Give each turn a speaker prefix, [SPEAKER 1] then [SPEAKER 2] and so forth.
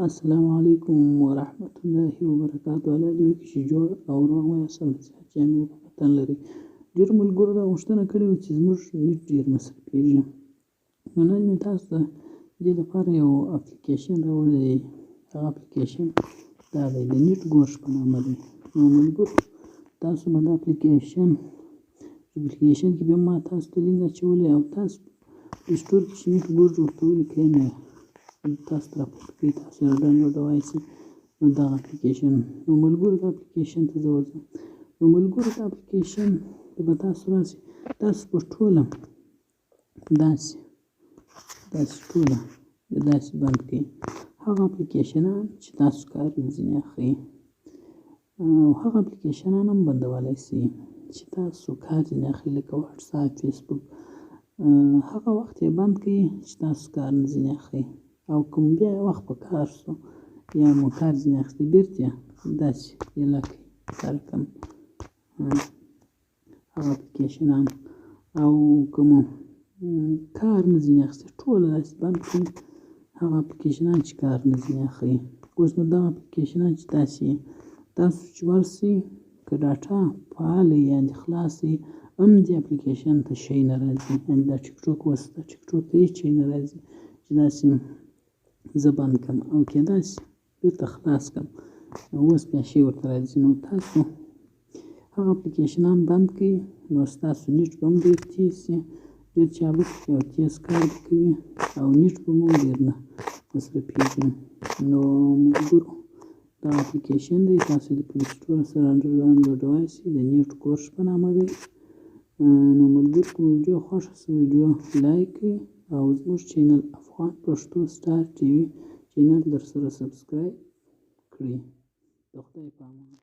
[SPEAKER 1] السلام علیکم ورحمت الله وبرکاته. الله دې وکړي چې جوړ او روغ یاست او صحت جامې په وطن لري. ډېرو ملګرو دا غوښتنه کړې وه چې زموږ نیټ ډېر مصرفېږي، نو نن مې تاسو ته دې لپاره یو اپلیکیشن راوړی دی. هغه اپلیکیشن دا دی د نیټ ګورش په نامه دی. نو ملګرو تاسو به دا اپلیکیشن کې بیا ما تاسو ته لینک اچولی او تاسو پلی سټور کې چې نیټ ګورش ورته ولیکئ نو تاسو ته راپورته کوي، تاسو یې ډاونلوډولی شئ. نو دغه اپلیکیشن نو ملګرو دا اپلیکیشن ته زه ورځم. نو ملګرو دا اپلیکیشن ته به تاسو راشئ، تاسو به ټوله داسې ټوله داسې بند کړئ هغه اپلیکیشنان چې تاسو کار یې ځینې اخلئ، او هغه اپلیکیشنان هم بندولی شئ چې تاسو کار ځینې اخلئ، لکه واټساپ، فیسبوک. هغه وخت یې بند کړئ چې تاسو کار نه ځینې اخلئ، او کوم بیا وخت په کار شو یا مو کار ځینې اخیستی بېرته داسې ایله کړئ رقم هغه اپلیکیشنان، او که مو کار نه ځینې اخیستی ټوله داسې بند کړئ هغه اپلیکیشنان چې کار نه ځینې اخلئ. اوس نو دغه اپلیکیشنان چې تاسو چې ورشئ که ډاټا فعاله وي یعنې خلاصه وي هم دې اپلیکیشن ته شی نه راځي، یعنې دا ټیکټوک اوس دا ټیکټوک ته هېڅ شی نه راځي چې داسې زه بند کړم او کېدای شي بېرته خلاص کړم اوس بیا شی ورته راځي. نو تاسو هغه اپلیکیشنان بند کړئ، نو ستاسو نیټ به هم ډېر تېز شي، ډېر چابک شي او تېز کار به کوي او نیټ به مو ډېر نه مصرفېږي. نو ملګرو دا اپلیکیشن دی، تاسو د پلی سټور سره ډاونلوډولی شئ، د نیټ ګورش په نامه دی. نو ملګرو که مو ویډیو خوښه شوه ویډیو لایک کړئ او زموږ چینل افغان پښتو سټار ټي وي چینل درسره سبسکرایب کړئ. د خدای په امان.